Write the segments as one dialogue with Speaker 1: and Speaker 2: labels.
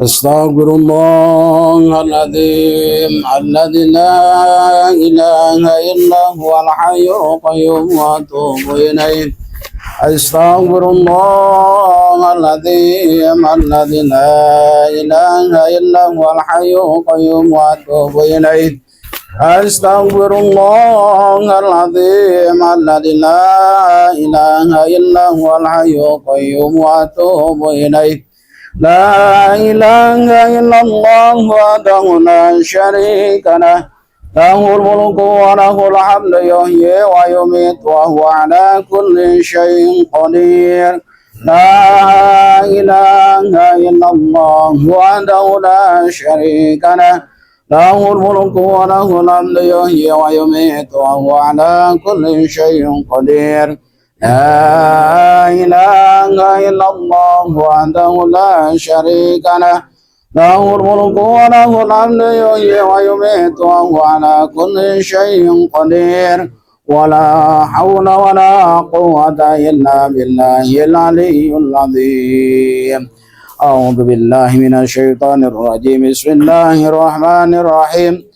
Speaker 1: Astaghfirullahaladzim alladzi la ilaha illa huwal hayyul qayyum wa atubu ilaih. Astaghfirullahaladzim alladzi la ilaha illa huwal hayyul qayyum wa atubu ilaih. Astaghfirullahaladzim alladzi la ilaha illa huwal hayyul qayyum wa atubu ilaih. La ilaha illallah wahdahu la syarika lah, lahul mulku wa lahul hamdu yuhyi wa yumiitu wa huwa ala kulli syai'in qadir. La ilaha illallah wahdahu la syarika lah, lahul mulku wa lahul hamdu yuhyi wa yumiitu wa huwa ala kulli syai'in qadir. La ilaha illallah wahdahu la syarika lah, lahul mulku wa lahul hamdu yuhyi wa yumiitu wa huwa ala kulli syai'in qadir. Wa la hawla wa la quwwata illa billahil aliyyil azim. A'udzu billahi minasy syaithanir rajim. Bismillahirrahmanirrahim.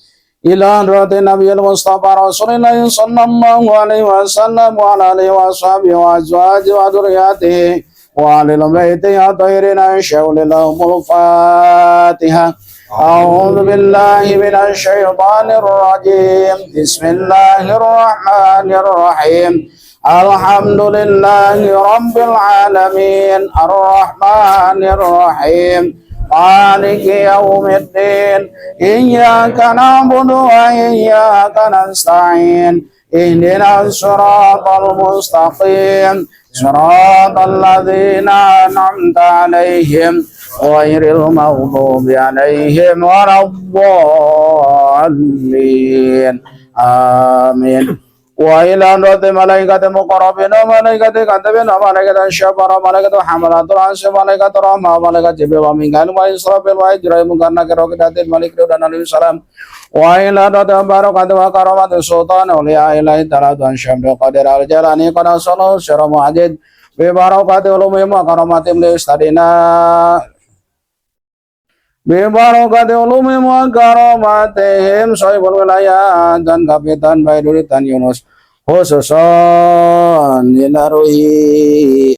Speaker 1: Ila hadratin Nabiyil Mustafa Rasulillah sallallahu alaihi wasallam wa ala alihi wa sahbihi wa azwajihi wa dzurriyyatihi wa alil baitihi at-tahirin asyhadu lahumul Fatihah. A'udzu billahi minasy syaithanir rajim. Bismillahirrahmanirrahim. Alhamdulillahi rabbil alamin arrahmanir rahim. Maliki yaumiddin. Iyyaka na'budu wa iyyaka nasta'in. Ihdinas siratal mustaqim. Siratal ladzina an'amta 'alaihim ghairil maghdubi 'alaihim waladdallin. Amin. Wa ila hadrati malaikatil muqarrabin wa malaikatil katibin wa malaikatil syafara wa malaikatil hamalatul arsyih wa malaikatir rahmah wa malaikatil jibril wa mikail wa israfil wa ijrail mukarna kirokidatil malik dan alaihi salam. Wa ila hadrati barakatil wa karamatil sultan uliya ilahi talatuan syamdul qadir al-jalani qadar salahu syara mu'ajid bi barakatil ulumim wa karamatil istadina Bibarokati ulumi wa karamatihim sahibul wilayah dan kapitan Baiduritan Yunus khususan ilaruhi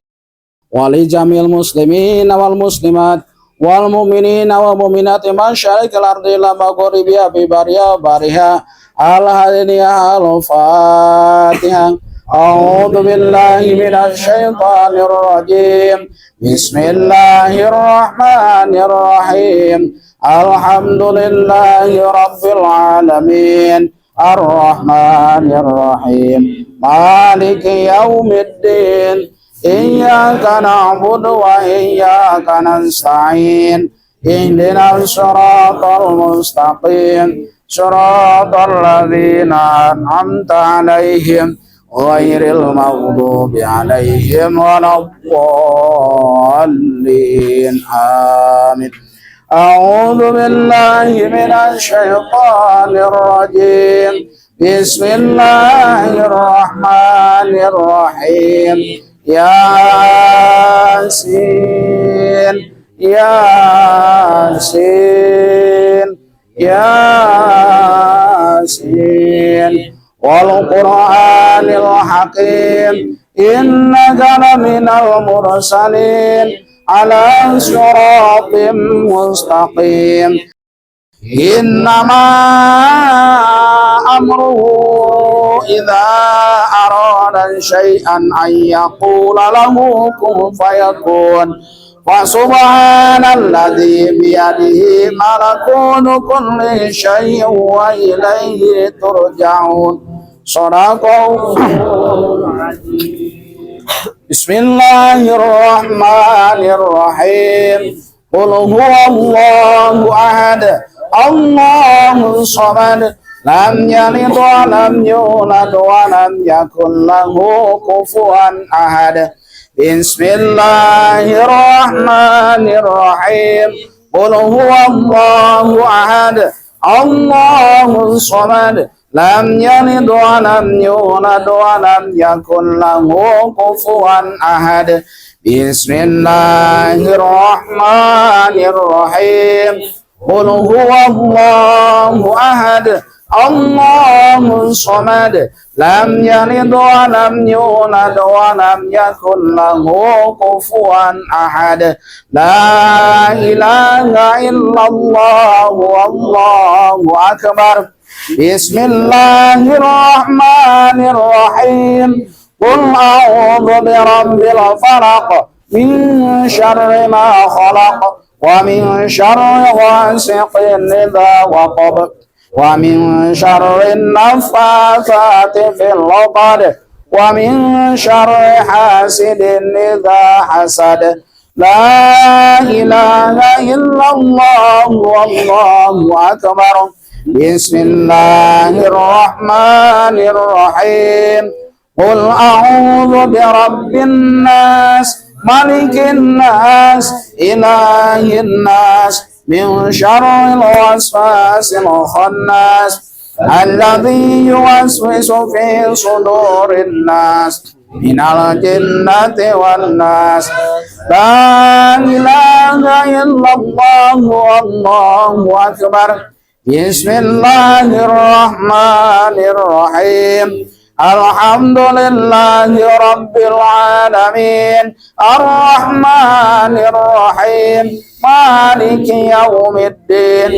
Speaker 1: wali jamil muslimin wal muslimat wal mu'minin wal mu'minat masyarikil ardi la maghribiha bi bariha bariha al hadiniyah al fatihah. A'udzu billahi minasy syaithanir rajim. Bismillahirrahmanirrahim. Alhamdulillahi rabbil alamin. Arrahmanir rahim. Maliki yaumiddin. Iyyaka na'budu wa iyyaka nasta'in. Ihdinas siratal mustaqim. Siratal ladzina an'amta 'alaihim ghairil maghdubi 'alaihim waladdallin. Amin. A'udzu billahi minasy syaithanir rajim. Bismillahirrahmanirrahim. Yasin Yasin Yasin wal Qur'anil hakim innaka laminal mursalin ala siratim mustaqim. Innama amruhu idza arada syai'an ay yaqula lahu kun fayakun. Wa subhanalladzi biyadihi malakutu kulli syai'in wa ilaihi turja'un. Shadaqallahu azim. Bismillahirrahmanirrahim. Qul huwallahu ahad. Allahus samad. Lam yalid wa lam yulad wa lam yakul lahu kufuwan ahad. Bismillahirrahmanirrahim. Qul huwallahu ahad. Allahus samad. Lam yalid wa lam yulad wa lam yakul lahu kufuwan ahad. بسم الله الرحمن الرحيم قل هو الله أحد الله الصمد لم يلد ولم يولد ولم يكن له كفوا أحد لا إله إلا الله والله أكبر بسم الله الرحمن الرحيم قل أعوذ برب الفلق من شر ما خلق ومن شر غاسق إذا وقب ومن شر النفاثات في العقد ومن شر حاسد إذا حسد لا إله إلا الله والله أكبر بسم الله الرحمن الرحيم قل أعوذ برب الناس ملك الناس إله الناس من شر الوسواس الخناس الذي يوسوس في صدور الناس من الجنة والناس لا إله إلا الله والله أكبر بسم الله الرحمن الرحيم الحمد لله رب العالمين الرحمن الرحيم مالك يوم الدين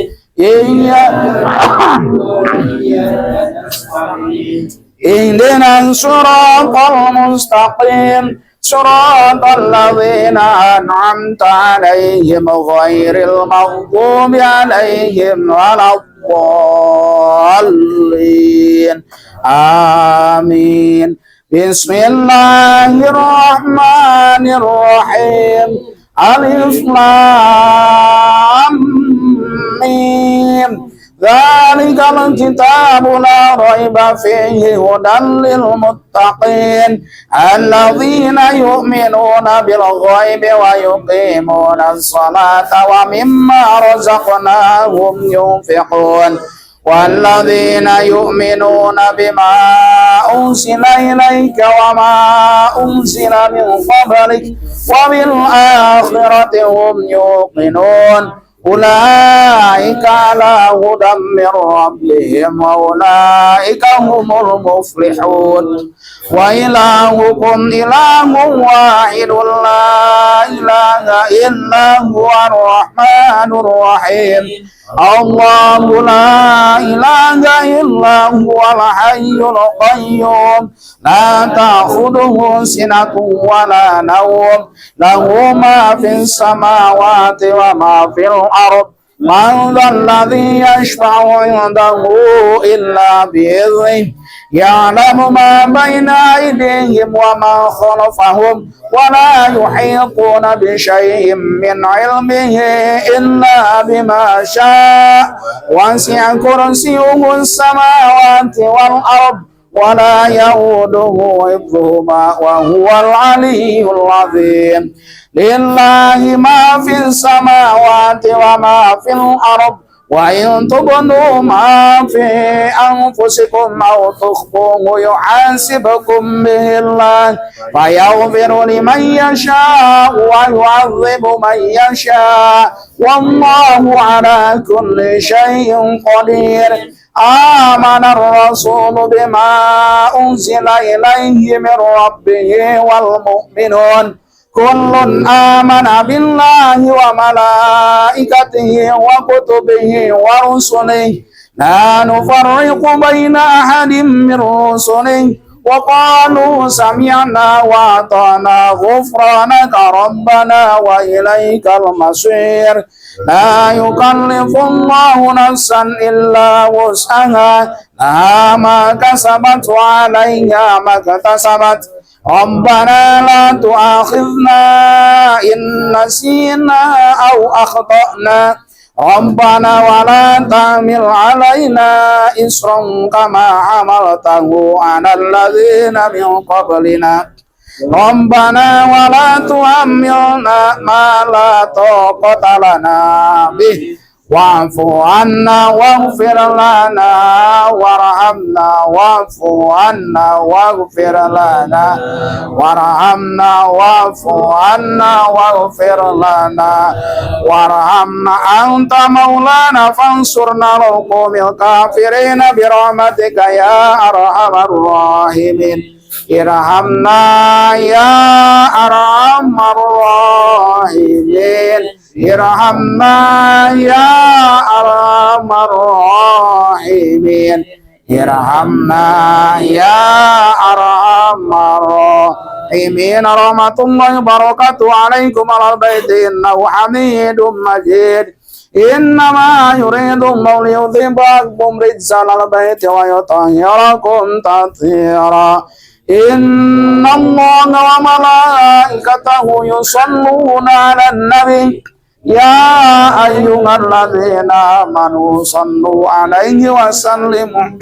Speaker 1: اهدنا الصراط المستقيم صراط الذين أنعمت عليهم غير المغضوب عليهم ولا الضالين آمين بسم الله الرحمن الرحيم ألف لام ميم ذلك الكتاب لا ريب فيه هدى للمتقين الذين يؤمنون بالغيب ويقيمون الصلاة ومما رزقناهم ينفقون والذين يؤمنون بما أنزل إليك وما أنزل من قبلك وبالآخرة هم يوقنون أولئك على هدى من ربهم وأولئك هم المفلحون وإلهكم إله واحد لا إله إلا هو الرحمن الرحيم الله لا إله إلا هو الحي القيوم لا تأخذه سنة ولا نوم له ما في السماوات وما في الأرض من ذا الذي يشفع عنده إلا بإذنه يعلم ما بين أيديهم وما خلفهم ولا يحيطون بشيء من علمه إلا بما شاء وسع كرسيه السماوات والأرض ولا يؤوده حفظهما وهو العلي العظيم لله ما في السماوات وما في الأرض وإن تبدوا ما في أنفسكم أو تخفوه يحاسبكم به الله فيغفر لمن يشاء ويعذب من يشاء والله على كل شيء قدير آمن الرسول بما أنزل إليه من ربه والمؤمنون كل آمن بالله وملائكته وكتبه ورسله لا نفرق بين أحد من رسله وقالوا سمعنا وأطعنا غفرانك ربنا وإليك المصير لا يكلف الله نفسا إلا وسعها لها ما كسبت وعليها ما اكتسبت ربنا لا تؤاخذنا إن نسينا أو أخطأنا ربنا ولا تحمل علينا إصرا كما حملته على الذين من قبلنا ربنا ولا تحملنا ما لا طاقة لنا به wa'fu anna waghfir lana warhamna wa'fu anna waghfir lana warhamna wa'fu anna waghfir lana warhamna anta maulana fansurna al qawmil kafirin bi rahmatika ya arhamar rahimin. Irhamna ya arhamar rahimin. Irhamna ya arhamar rahimin. Irhamna ya arhamar rahimin. Rahmatullahi barakatuh alaikum alal baiti innahu hamidum majid. Innama yuridullahu liyudhibakum rijzal baiti wa yutahhirakum tathira. Inna Allaha wa malaikatahu yusalluna 'alan nabi ya ayyuhalladzina amanu sallu 'alaihi wa sallimu.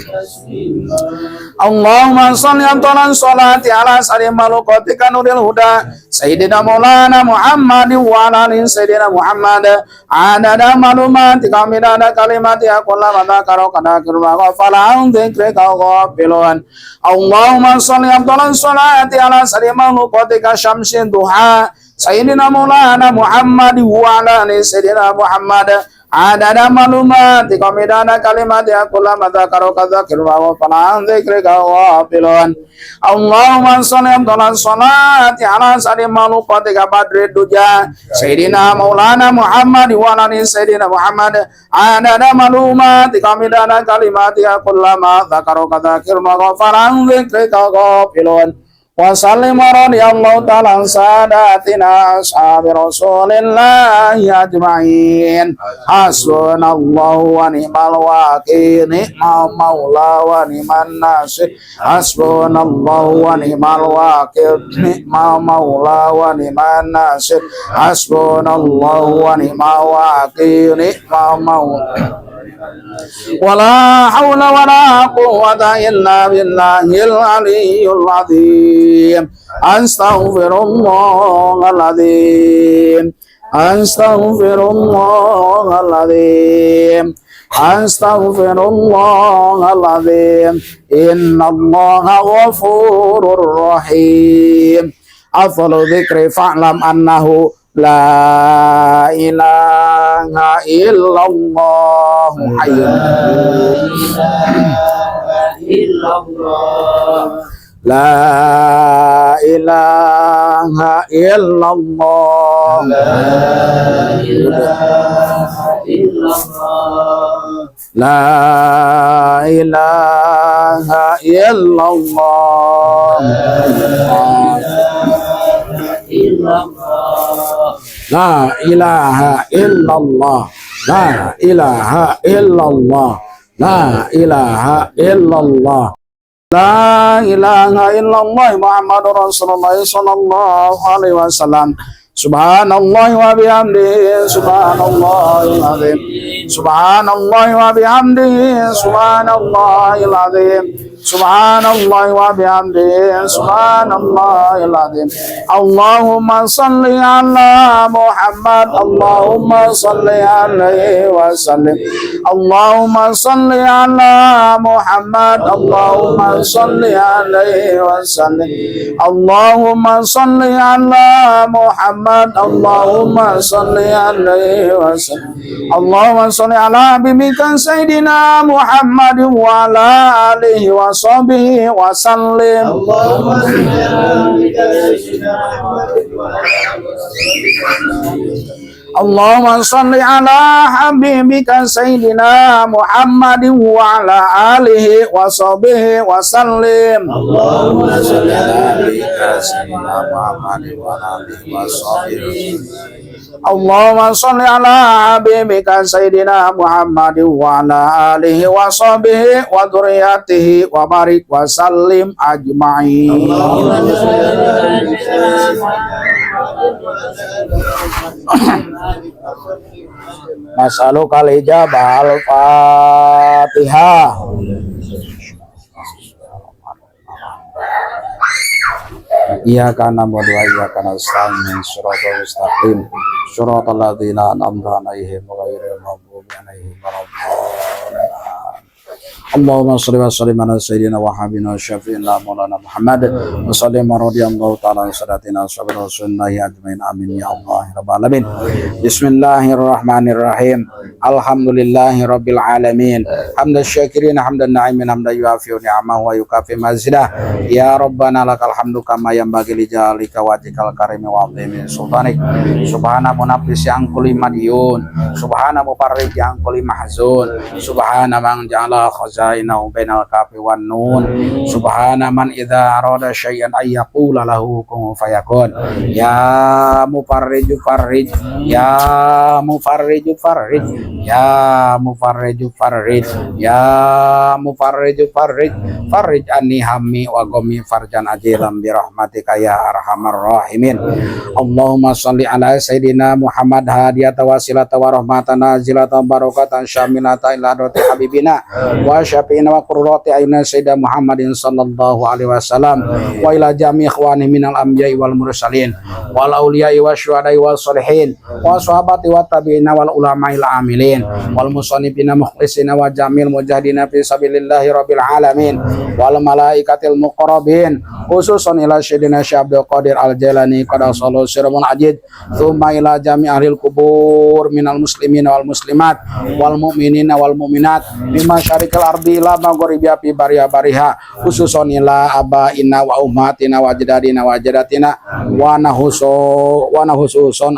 Speaker 1: Allahumma shalli ala sholati ala sayyidil malukatika nuril huda sayyidina maulana Muhammad wa ala ali sayyidina Muhammad adada malumatika midada kalimati aqulla wa dzakara kadakir wa ghafala an dzikrika ghafilun. Allahumma shalli ala sholati ala sayyidil malukatika syamsid duha sayyidina maulana Muhammad wa ala ali sayyidina Muhammad adada malumati kamidana kalimati aqulla madzakara kadzakir wa fala dzikrika ghafilun. Allahumma shalli ala sholati ala sayyidil malukatika badrid duja sayyidina maulana Muhammad wa ala ali sayyidina Muhammad adada malumati kamidana kalimati aqulla madzakara kadzakir wa fala dzikrika ghafilun. Wa sallim radhiyallahu ta'ala sadatina ashabi rasulillahi ajma'in. Hasbunallahu wa ni'mal wakil, ni'mal maula wa ni'man nasir. Hasbunallahu wa ni'mal wakil, ni'mal maula wa ni'man nasir. Hasbunallahu wa ni'mal wakil, ni'mal maula wala hawla wala quwwata illa billahil aliyyil azim. Astaghfirullahaladzim. Astaghfirullahaladzim. Astaghfirullahaladzim. Innallaha ghafurur rahim. Afdalu dzikri fa'lam annahu la ilaha illallah hayyun la ilaha illallah la ilaha illallah La ilaha illallah. La ilaha illallah. La ilaha illallah. La ilaha illallah Muhammadur Rasulullah sallallahu alaihi wasallam. Subhanallah wa bihamdihi subhanallahil azim. Subhanallah wa bihamdihi subhanallahil azim. Subhanallah wa bihamdihi subhanallahil azim. Allahumma salli ala Muhammad. Allahumma salli alaihi wa sallim. Allahumma salli ala Muhammad. Allahumma salli alaihi wa sallim. Allahumma salli ala Muhammad. Allahumma salli alaihi wa sallim. Allahumma salli ala habibika sayyidina Muhammad wa ala alihi wa sahbihi wa sallim. Allahumma salli ala habibika sayyidina Muhammad wa ala alihi wa sahbihi. Allahumma salli ala habibika sayyidina Muhammad wa ala alihi wa sahbihi wa sallim. Allahumma salli ala habibika sayyidina Muhammad wa ala alihi wa sahbihi. Allahumma salli ala habibika sayyidina Muhammad wa ala alihi wa sahbihi wa dzurriyyatihi wa barik wa sallim ajma'in. Allahumma salli ala Masalu kali jabal Fatihah. Iyyaka na'budu wa iyyaka nasta'in. Shiratal mustaqim. Shiratal ladzina an'amta 'alaihim ghairil maghdubi عليهم ولا الضالين. اللهم صل وسلم على سيدنا وحبيبنا وشفيعنا مولانا محمد وسلم رضي الله تعالى عن سادتنا اصحاب رسول الله اجمعين امين يا الله رب العالمين. Bismillahirrahmanirrahim. Alhamdulillahi rabbil alamin. Hamdan syakirin hamdan na'imin hamdan yuafi'u ni'amahu wa yukafi mazidah. Ya Rabbana lakal hamdu kama yanbaghi li jalika wajhikal karimi wa 'azimi sultanik. Subhana munaffis yang kulli madyun, subhana mufarrij yang kulli mahzun, subhana man ja'ala khazainahu bainal kafi wan nun, subhana man idza arada syai'an ay yaqula lahu kun fayakun. Ya mufarriju farrij, ya mufarriju farrij, ya mufarriju farrij, ya mufarriju farrij, farrij anni hammi wa ghammi farjan ajilan bi rahmatika ya arhamar rahimin. Allahumma shalli ala sayyidina Muhammad hadiyata wasilata wa rahmatan nazilatan barakatan syamilatan ila hadrati habibina wa syafi'ina wa qurrati ayuna sayyidina Muhammadin sallallahu alaihi wasallam wa ila jami' ikhwani minal anbiya'i wal mursalin wal auliya'i wasyuhada'i wal sholihin wa sahabati wa tabi'ina wal ulama'il amilin wal musannifina mukhlisina wa jamil mujahidina fi sabilillahi rabbil alamin wal malaikatil muqarrabin khususan ila sayyidina Syekh Abdul Qadir Al-Jailani qadasallahu sirrul ajid tsumma ila jami' ahlil kubur minal muslimina wal muslimat wal mu'minina wal mu'minat mimma syarikal ardi ila maghribiha fi bariha khususan ila abaina wa ummatina wa ajdadina wa ajdatina wa nahususon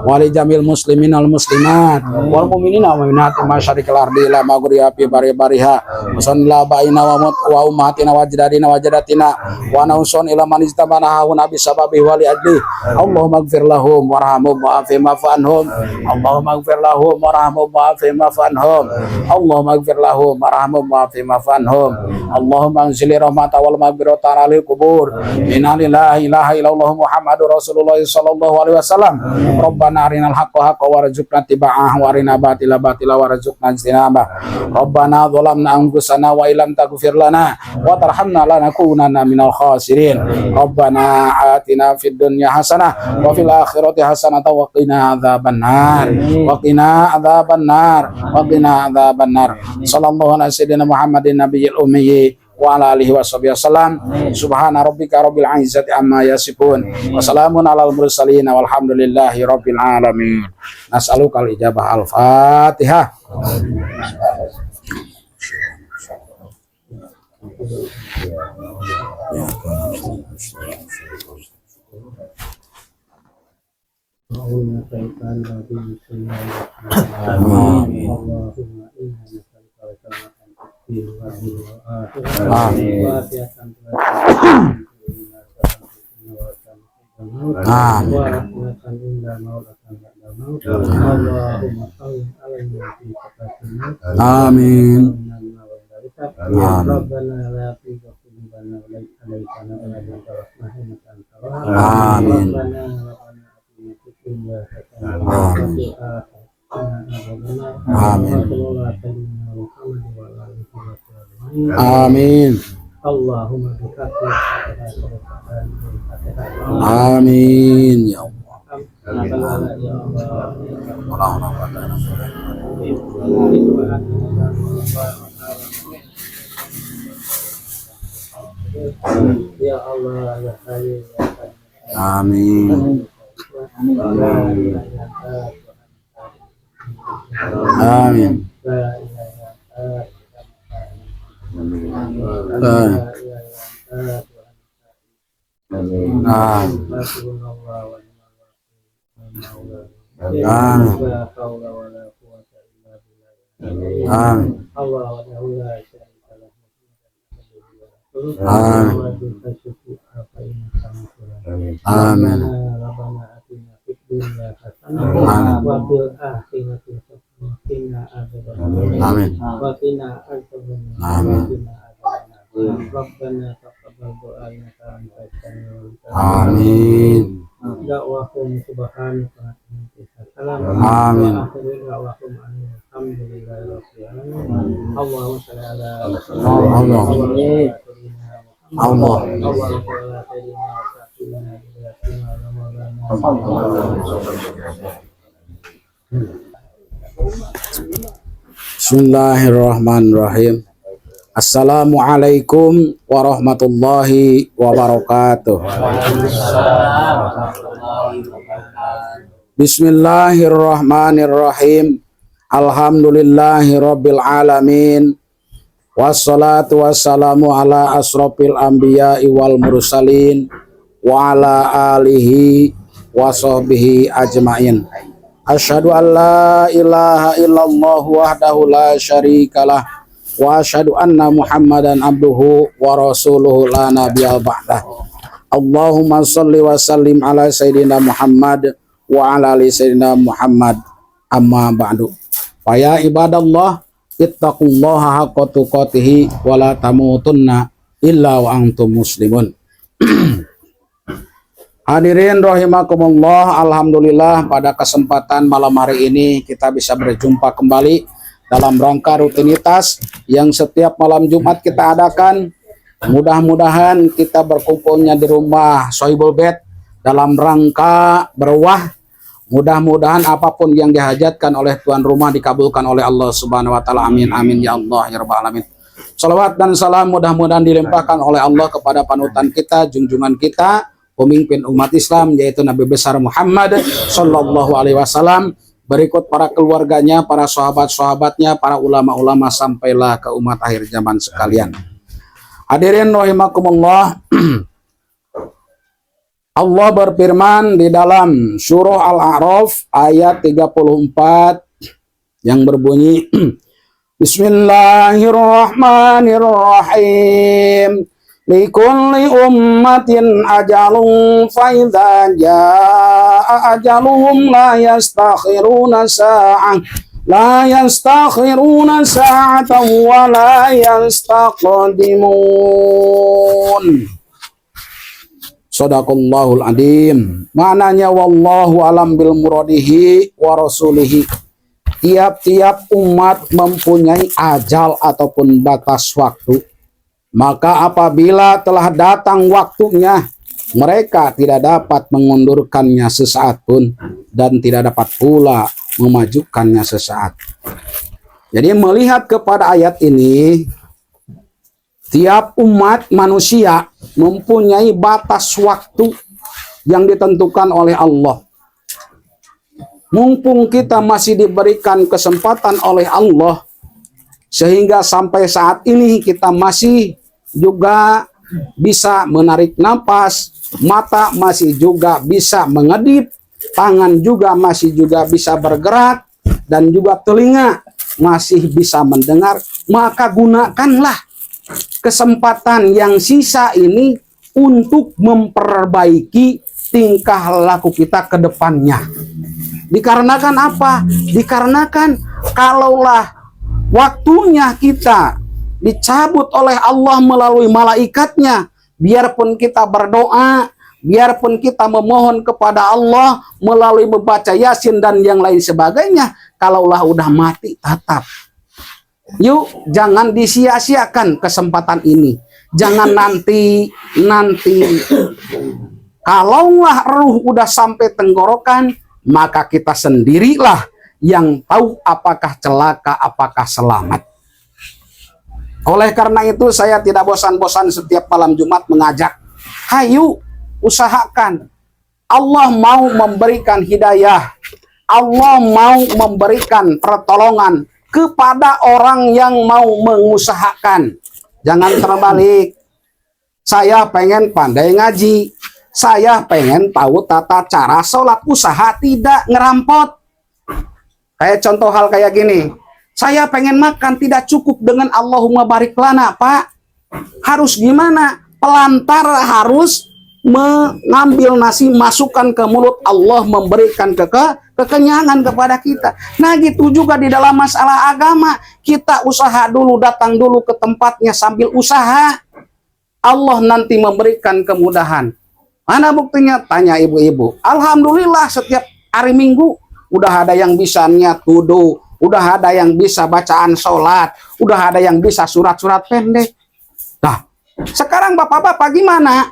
Speaker 1: wali jamil muslimin al muslimat wal mu'minina wal mu'minat masyarikal ardi ila maghribiha fi bariha musalla baina wa ummatina wa ajdadina wa ajdatina wa nauson ila man istabana nabi sababi wali adli. Allahumma ighfir lahum warhamhum wa'afi ma'fanhum. Allahumma ighfir lahum warhamhum wa'afi ma'fanhum. Allahumma ighfir lahum warhamhum wa'afi ma'fanhum. Allahumma anzil rahmatan wal maghfiratan alil kubur inna lillahi ilaha illallah Muhammadur Rasulullah sallallahu alaihi wasallam. Rabbana arinal haqqa haqqa warzuqna tiba'ah wa arina batila batila warzuqna ijtinabah. Rabbana zalamna anfusana wa illam taghfir lana wa tarhamna lanakunanna minal khasirin. Rabbana atina fid dunya hasanah wa fil akhirati hasanah wa qina adzabannar wa qina adzabannar wa qina adzabannar. Sallallahu alaihi sayyidina Muhammadin nabiyil ummi wa ala alihi washabihi wasallam. Subhana rabbika rabbil izzati amma yasifun wa salamun alal mursalin walhamdulillahi rabbil alamin. Nas'alukal ijabah. Al-Fatihah. Amin. Amin. Allahumma amin ya Allah. Ya Allah ya Hayy ya Qayyum. Amin. Amin. Amin. Da'wahum subhanaka amin. Allahumma shalli ala Allah. Bismillahirrahmanirrahim. Assalamualaikum warahmatullahi wabarakatuh. Bismillahirrahmanirrahim. Alhamdulillahirabbil alamin. Wassalatu wassalamu ala asrofil anbiya'i wal mursalin wa ala alihi wa sahbihi ajmain. Asyhadu an la ilaha illallah wahdahu la syarikalah wa asyhadu anna Muhammadan abduhu wa rasuluhu la nabiyya ba'dah. Allahumma shalli wa sallim ala sayyidina Muhammad wa ala ali sayyidina Muhammad, amma ba'du. Fa ya ibadallah ittaqullaha haqqa tuqatih wa la tamutunna illa wa antum muslimun. Hadirin rahimakumullah, alhamdulillah pada kesempatan malam hari ini kita bisa berjumpa kembali dalam rangka rutinitas yang setiap malam Jumat kita adakan. Mudah-mudahan kita berkumpulnya di rumah Sohibul Bait dalam rangka berwah. Mudah-mudahan apapun yang dihajatkan oleh tuan rumah dikabulkan oleh Allah Subhanahu wa taala. Amin amin ya Allah ya rabbal alamin. Salawat dan salam mudah-mudahan dilimpahkan oleh Allah kepada panutan kita, junjungan kita, pemimpin umat Islam, yaitu Nabi besar Muhammad sallallahu alaihi wasallam, berikut para keluarganya, para sahabat-sahabatnya, para ulama-ulama sampailah ke umat akhir zaman sekalian. Hadirin rahimakumullah, Allah berfirman di dalam surah Al-A'raf ayat 34 yang berbunyi Bismillahirrahmanirrahim. Likulli ummatin ajalun fa idza jaa ajaluhum la yastakhiruna sa'atan wa la yastaqdimun. Shadaqallahul adzim. Maknanya wallahu alam bil muradihi wa rasulihi. Tiap-tiap umat mempunyai ajal ataupun batas waktu. Maka apabila telah datang waktunya, mereka tidak dapat mengundurkannya sesaat pun dan tidak dapat pula memajukannya sesaat. Jadi melihat kepada ayat ini, tiap umat manusia mempunyai batas waktu yang ditentukan oleh Allah. Mumpung kita masih diberikan kesempatan oleh Allah, sehingga sampai saat ini kita masih juga bisa menarik napas, mata masih juga bisa mengedip, tangan juga masih juga bisa bergerak, dan juga telinga masih bisa mendengar, maka gunakanlah kesempatan yang sisa ini untuk memperbaiki tingkah laku kita ke depannya. Dikarenakan apa? Dikarenakan kalaulah waktunya kita dicabut oleh Allah melalui malaikatnya, biarpun kita berdoa, biarpun kita memohon kepada Allah melalui membaca Yasin dan yang lain sebagainya, kalaulah udah mati tetap. Yuk, jangan disia-siakan kesempatan ini. Jangan nanti. Kalaulah ruh udah sampai tenggorokan, maka kita sendirilah yang tahu apakah celaka, apakah selamat. Oleh karena itu saya tidak bosan-bosan setiap malam Jumat mengajak, hayu usahakan. Allah mau memberikan hidayah, Allah mau memberikan pertolongan kepada orang yang mau mengusahakan. Jangan terbalik. Saya pengen pandai ngaji, saya pengen tahu tata cara sholat, usaha tidak ngerampot. Kayak contoh hal kayak gini, saya pengen makan, tidak cukup dengan Allahumma barik lana, Pak. Harus gimana? Pelantar harus mengambil nasi, masukkan ke mulut, Allah memberikan kekenyangan kepada kita. Nah gitu juga di dalam masalah agama, kita usaha dulu, datang dulu ke tempatnya sambil usaha, Allah nanti memberikan kemudahan. Mana buktinya? Tanya ibu-ibu. Alhamdulillah setiap hari Minggu udah ada yang bisa niat wudu, udah ada yang bisa bacaan sholat, udah ada yang bisa surat-surat pendek. Nah, sekarang bapak-bapak gimana?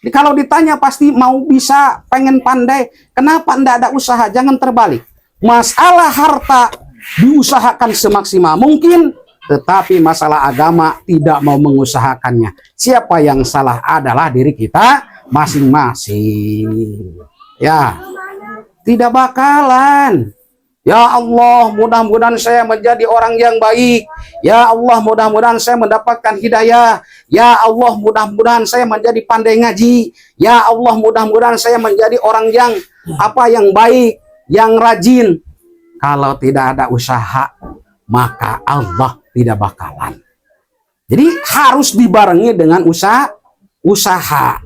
Speaker 1: Kalau ditanya pasti mau bisa, pengen pandai. Kenapa ndak ada usaha? Jangan terbalik. Masalah harta diusahakan semaksimal mungkin, tetapi masalah agama tidak mau mengusahakannya. Siapa yang salah adalah diri kita masing-masing. Ya, tidak bakalan. Ya Allah, mudah-mudahan saya menjadi orang yang baik. Ya Allah, mudah-mudahan saya mendapatkan hidayah. Ya Allah, mudah-mudahan saya menjadi pandai ngaji. Ya Allah, mudah-mudahan saya menjadi orang yang yang baik, yang rajin. Kalau tidak ada usaha, maka Allah tidak bakalan. Jadi harus dibarengi dengan usaha.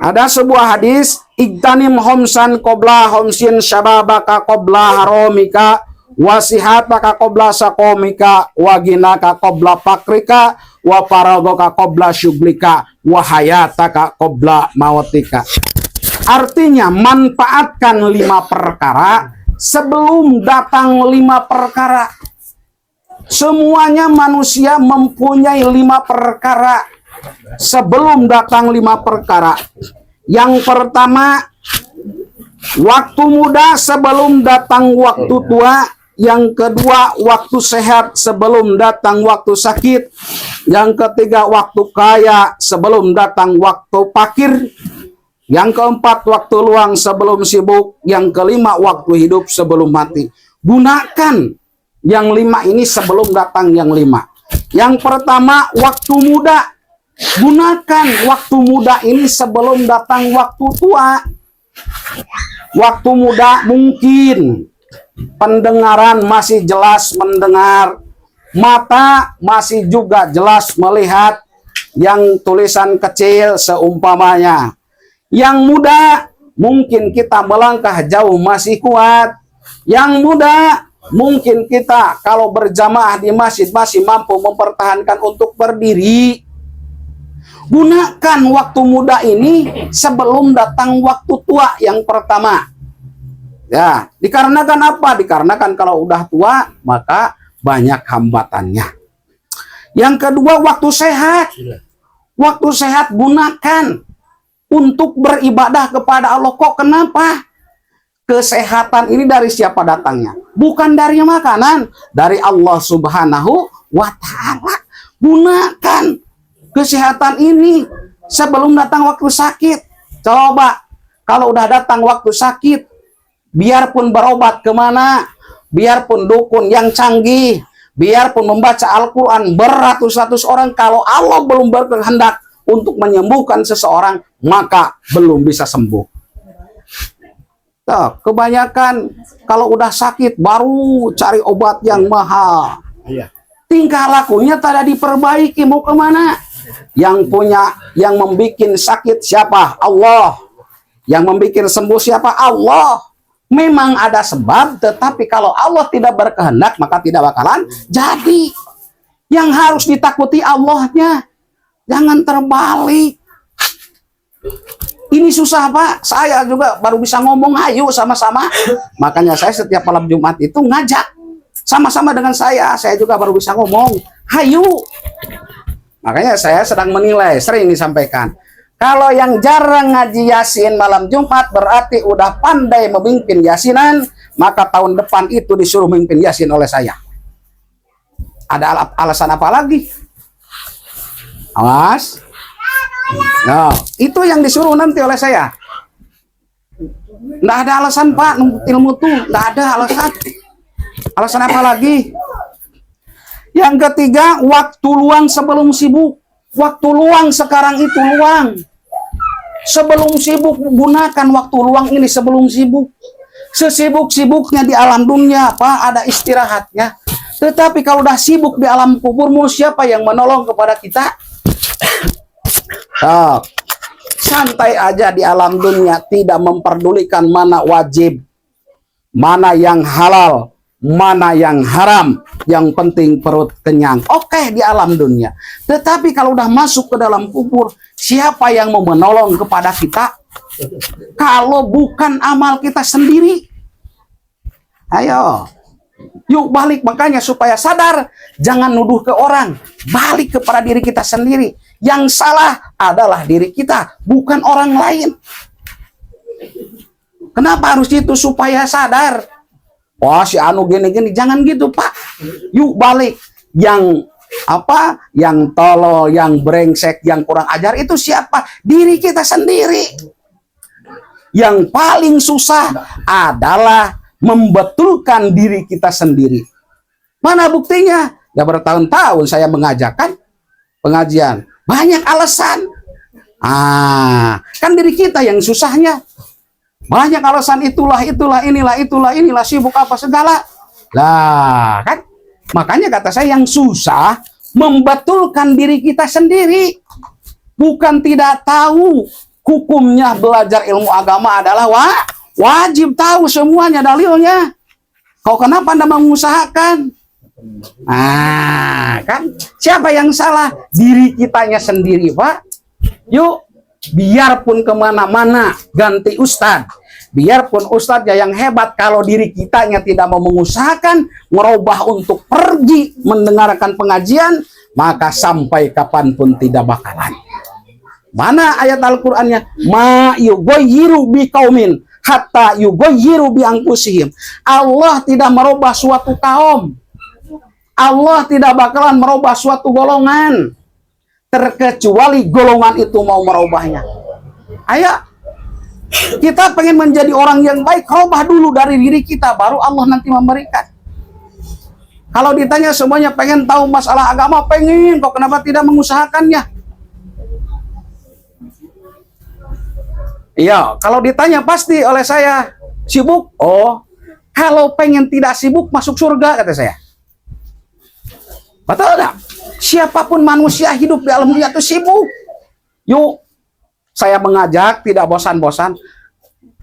Speaker 1: Ada sebuah hadis, igtanim homsan qobla homsin syababaka qobla haromika, wasihataka qobla sakomika, waginaka qobla pakrika, wa faradoka qobla syuglika, wa hayataka qobla mawatika. Artinya manfaatkan 5 perkara sebelum datang 5 perkara. Semuanya manusia mempunyai 5 perkara sebelum datang 5 perkara. Yang pertama, waktu muda sebelum datang waktu tua. Yang kedua, waktu sehat sebelum datang waktu sakit. Yang ketiga, waktu kaya sebelum datang waktu fakir. Yang keempat, waktu luang sebelum sibuk. Yang kelima, waktu hidup sebelum mati. Gunakan yang 5 ini sebelum datang yang 5. Yang pertama, waktu muda. Gunakan waktu muda ini sebelum datang waktu tua. Waktu muda mungkin pendengaran masih jelas mendengar, mata masih juga jelas melihat yang tulisan kecil seumpamanya. Yang muda mungkin kita melangkah jauh masih kuat. Yang muda mungkin kita kalau berjamaah di masjid masih mampu mempertahankan untuk berdiri. Gunakan waktu muda ini sebelum datang waktu tua yang pertama. Ya, dikarenakan apa? Dikarenakan kalau udah tua maka banyak hambatannya. Yang kedua, waktu sehat. Waktu sehat gunakan untuk beribadah kepada Allah. Kok kenapa? Kesehatan ini dari siapa datangnya? Bukan dari makanan, dari Allah Subhanahu wa Ta'ala. Gunakan kesehatan ini sebelum datang waktu sakit. Coba kalau udah datang waktu sakit, biarpun berobat kemana, biarpun dukun yang canggih, biarpun membaca Al-Quran beratus-ratus orang, kalau Allah belum berkehendak untuk menyembuhkan seseorang, maka belum bisa sembuh. Tuh, kebanyakan kalau udah sakit baru cari obat yang mahal. Tingkah lakunya tidak diperbaiki, mau kemana? Yang punya, yang membikin sakit siapa? Allah. Yang membikin sembuh siapa? Allah. Memang ada sebab, tetapi kalau Allah tidak berkehendak, maka tidak bakalan jadi. Yang harus ditakuti Allahnya. Jangan terbalik. Ini susah, Pak. Saya juga baru bisa ngomong, ayo sama-sama. Makanya saya setiap malam Jumat itu ngajak. Sama-sama dengan saya juga baru bisa ngomong. Hayu. Makanya saya sedang menilai, sering disampaikan. Kalau yang jarang ngaji Yasin malam Jumat berarti udah pandai memimpin Yasinan, maka tahun depan itu disuruh memimpin Yasin oleh saya. Ada alasan apa lagi? Awas. Nah, itu yang disuruh nanti oleh saya. Nggak ada alasan, Pak, ilmu tuh nggak ada alasan. Alasan apa lagi? Yang ketiga, waktu luang sebelum sibuk. Waktu luang sekarang itu luang. Sebelum sibuk, gunakan waktu luang ini sebelum sibuk. Sesibuk-sibuknya di alam dunia, Pak, ada istirahatnya. Tetapi kalau udah sibuk di alam kuburmu, siapa yang menolong kepada kita? Santai aja di alam dunia, tidak memperdulikan mana wajib, mana yang halal, mana yang haram. Yang penting perut kenyang. Oke, di alam dunia. Tetapi kalau udah masuk ke dalam kubur, siapa yang mau menolong kepada kita? Kalau bukan amal kita sendiri. Ayo, yuk balik. Makanya supaya sadar, jangan nuduh ke orang. Balik kepada diri kita sendiri. Yang salah adalah diri kita, bukan orang lain. Kenapa harus itu? Supaya sadar. Wah, si anu gini-gini, jangan gitu, Pak. Yuk balik. Yang yang tolol, yang brengsek, yang kurang ajar itu siapa? Diri kita sendiri. Yang paling susah adalah membetulkan diri kita sendiri. Mana buktinya? Ya bertahun-tahun saya mengajarkan pengajian. Banyak alasan. Kan diri kita yang susahnya. Banyak alasan, inilah, sibuk apa segala. Lah, kan? Makanya kata saya yang susah membetulkan diri kita sendiri. Bukan tidak tahu hukumnya belajar ilmu agama adalah wajib tahu semuanya dalilnya. Kau kenapa Anda mengusahakan? Kan siapa yang salah? Diri kitanya sendiri, Pak. Yuk, biarpun kemana-mana ganti ustadz. Biarpun ustadznya yang hebat, kalau diri kitanya tidak mau mengusahakan merubah untuk pergi mendengarkan pengajian, maka sampai kapanpun tidak bakalan. Mana ayat Al-Qur'annya? Ma yughayyiru biqaumin hatta yughayyiru bi anfusihim. Allah tidak merubah suatu kaum. Allah tidak bakalan merubah suatu golongan terkecuali golongan itu mau merubahnya. Ayo, kita pengen menjadi orang yang baik, rubah dulu dari diri kita, baru Allah nanti memberikan. Kalau ditanya semuanya pengen tahu masalah agama, pengen, kok kenapa tidak mengusahakannya? Iya, kalau ditanya pasti oleh saya, sibuk? Oh, kalau pengen tidak sibuk masuk surga, kata saya. Betul enggak? Siapapun manusia hidup di alam dunia itu sibuk. Yuk, saya mengajak tidak bosan-bosan,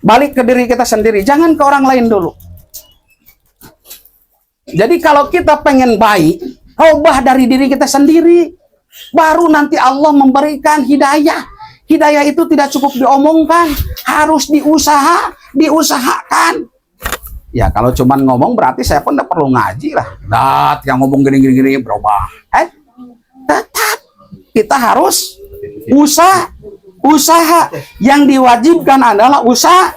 Speaker 1: balik ke diri kita sendiri, jangan ke orang lain dulu. Jadi kalau kita pengen baik, rubah dari diri kita sendiri, baru nanti Allah memberikan hidayah. Hidayah itu tidak cukup diomongkan, harus diusahakan. Ya kalau cuman ngomong berarti saya pun tidak perlu ngaji lah. Yang ngomong gini-gini berubah. Tetap kita harus usaha. Yang diwajibkan adalah usaha.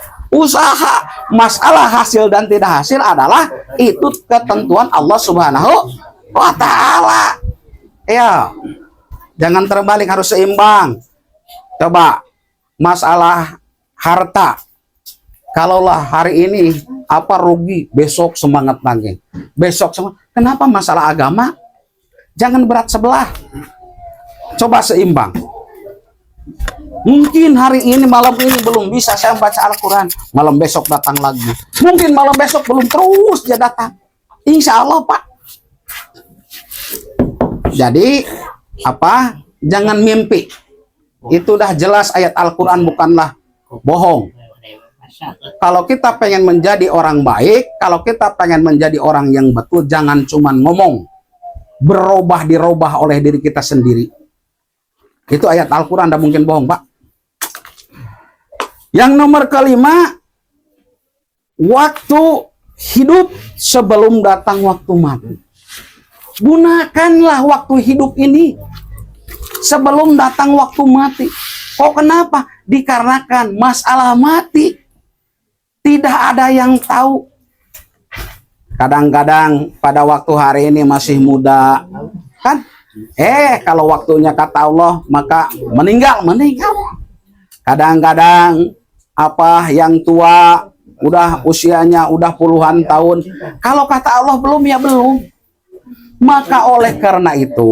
Speaker 1: Masalah hasil dan tidak hasil adalah itu ketentuan Allah Subhanahu wa Ta'ala. Ya, jangan terbalik, harus seimbang. Coba masalah harta, kalaulah hari ini rugi, besok semangat lagi. Kenapa masalah agama? Jangan berat sebelah. Coba seimbang. Mungkin hari ini, malam ini belum bisa saya baca Al-Quran, malam besok datang lagi. Mungkin malam besok belum, terus dia datang. Insya Allah, Pak. Jadi jangan mimpi. Itu dah jelas ayat Al-Quran bukanlah bohong. Kalau kita pengen menjadi orang baik, kalau kita pengen menjadi orang yang betul, jangan cuman ngomong. Dirubah oleh diri kita sendiri. Itu ayat Al-Quran, tidak mungkin bohong, Pak. Yang nomor kelima, waktu hidup sebelum datang waktu mati. Gunakanlah waktu hidup ini sebelum datang waktu mati. Kenapa? Dikarenakan masalah mati tidak ada yang tahu. Kadang-kadang pada waktu hari ini masih muda, kan? Kalau waktunya kata Allah maka meninggal. Kadang-kadang yang tua udah usianya udah puluhan tahun, kalau kata Allah belum, ya belum. Maka oleh karena itu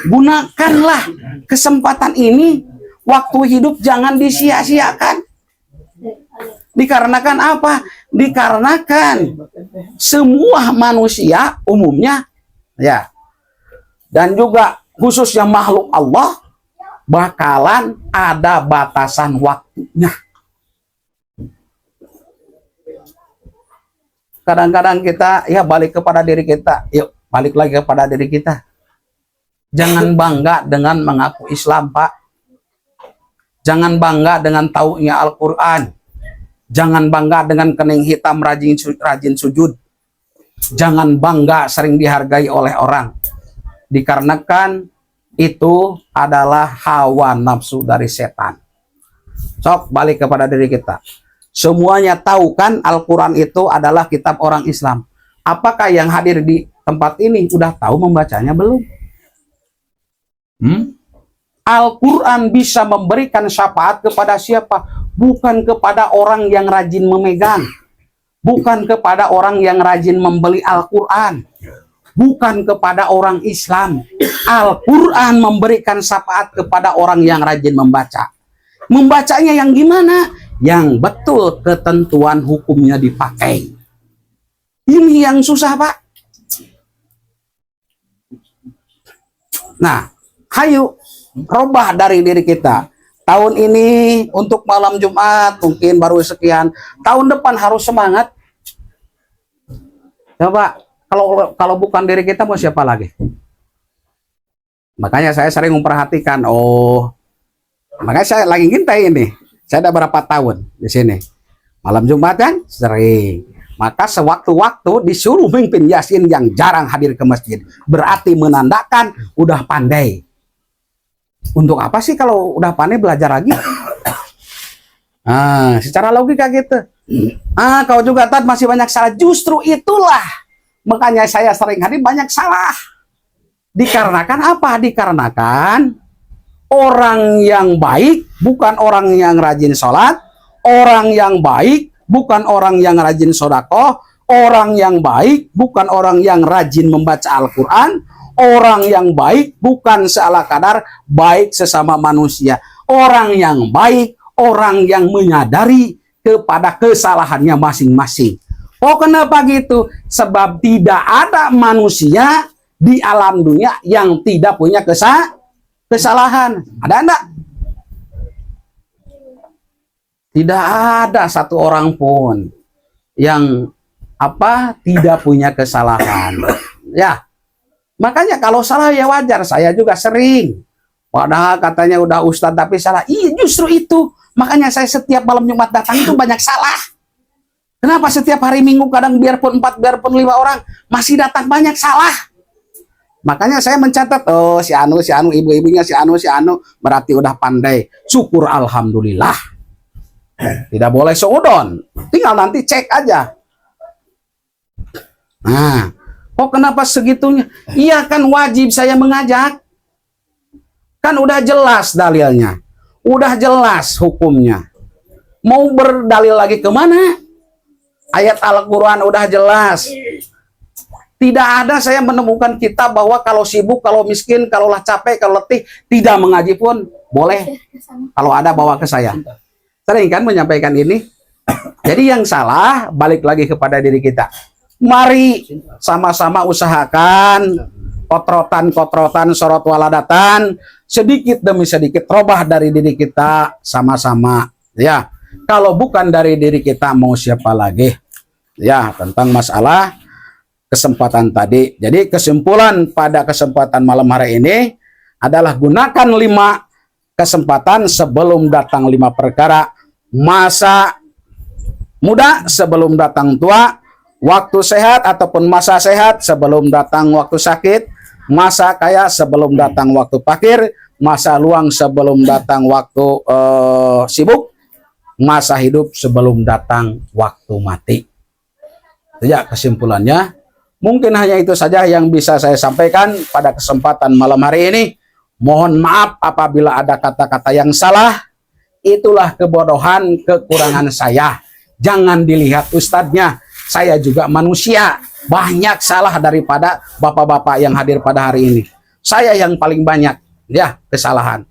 Speaker 1: gunakanlah kesempatan ini, waktu hidup jangan disia-siakan. Dikarenakan apa? Dikarenakan semua manusia umumnya, ya, dan juga khususnya makhluk Allah bakalan ada batasan waktunya. Kadang-kadang kita balik kepada diri kita. Yuk, balik lagi kepada diri kita. Jangan bangga dengan mengaku Islam, Pak. Jangan bangga dengan taunya Al-Quran. Jangan bangga dengan kening hitam rajin sujud. Jangan bangga sering dihargai oleh orang. Dikarenakan itu adalah hawa nafsu dari setan. Sok balik kepada diri kita. Semuanya tahu kan Al-Quran itu adalah kitab orang Islam. Apakah yang hadir di tempat ini udah tahu membacanya belum? Al-Quran bisa memberikan syafaat kepada siapa? Bukan kepada orang yang rajin memegang. Bukan kepada orang yang rajin membeli Al-Quran. Bukan kepada orang Islam. Al-Quran memberikan syafaat kepada orang yang rajin membaca. Membacanya yang gimana? Yang betul ketentuan hukumnya dipakai. Ini yang susah, Pak. Nah, hayu robah dari diri kita. Tahun ini untuk malam Jumat mungkin baru sekian. Tahun depan harus semangat. Coba kalau bukan diri kita mau siapa lagi? Makanya saya sering memperhatikan. Makanya saya lagi ngintai ini. Saya ada berapa tahun di sini. Malam Jumat kan sering. Maka sewaktu-waktu disuruh mimpin Yasin yang jarang hadir ke masjid. Berarti menandakan udah pandai. Untuk apa sih kalau udah pandai belajar lagi? Secara logika gitu. Kau juga Tad masih banyak salah. Justru itulah. Makanya saya sering hadir banyak salah. Dikarenakan apa? Dikarenakan orang yang baik bukan orang yang rajin sholat, orang yang baik bukan orang yang rajin sodakoh, orang yang baik bukan orang yang rajin membaca Al-Quran, orang yang baik bukan seala kadar baik sesama manusia, orang yang baik, orang yang menyadari kepada kesalahannya masing-masing. Kenapa gitu? Sebab tidak ada manusia di alam dunia yang tidak punya kesalahan. Ada enggak? Tidak ada satu orang pun yang tidak punya kesalahan. Ya. Makanya kalau salah ya wajar, saya juga sering. Padahal katanya udah ustadz tapi salah. Iya, justru itu. Makanya saya setiap malam Jumat datang itu banyak salah. Kenapa setiap hari Minggu kadang biarpun 4, biarpun 5 orang masih datang banyak salah? Makanya saya mencatat, si Anu, ibu-ibunya si Anu, berarti udah pandai. Syukur alhamdulillah. Tidak boleh seudon. Tinggal nanti cek aja. Nah, kenapa segitunya? Iya kan wajib saya mengajak. Kan udah jelas dalilnya. Udah jelas hukumnya. Mau berdalil lagi kemana? Ayat Al-Quran udah jelas. Tidak ada saya menemukan kitab bahwa kalau sibuk, kalau miskin, kalau lah capek, kalau letih, tidak mengaji pun boleh. Kalau ada bawa ke saya. Sering kan menyampaikan ini. Jadi yang salah balik lagi kepada diri kita. Mari sama-sama usahakan kotrotan, sorot waladatan, sedikit demi sedikit robah dari diri kita sama-sama. Ya, kalau bukan dari diri kita mau siapa lagi? Ya, tentang masalah kesempatan tadi. Jadi kesimpulan pada kesempatan malam hari ini adalah gunakan 5 kesempatan sebelum datang 5 perkara. Masa muda sebelum datang tua, waktu sehat ataupun masa sehat sebelum datang waktu sakit, masa kaya sebelum datang waktu fakir, masa luang sebelum datang waktu sibuk, masa hidup sebelum datang waktu mati. Ya, kesimpulannya mungkin hanya itu saja yang bisa saya sampaikan pada kesempatan malam hari ini. Mohon maaf apabila ada kata-kata yang salah. Itulah kebodohan, kekurangan saya. Jangan dilihat ustadznya, saya juga manusia. Banyak salah daripada bapak-bapak yang hadir pada hari ini. Saya yang paling banyak ya kesalahan.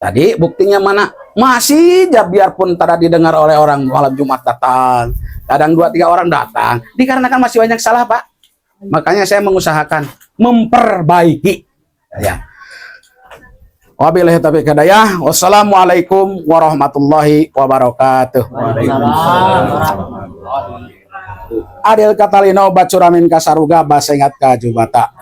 Speaker 1: Tadi buktinya mana? Masih ya biarpun tidak didengar oleh orang malam Jumat datang. Kadang 2-3 orang datang. Dikarenakan masih banyak salah, Pak. Makanya saya mengusahakan memperbaiki. Ya. Wabillahi taufiq hidayah. Wassalamualaikum warahmatullahi wabarakatuh. Adil katalino bacuramin kasaruga basengat ka jubata.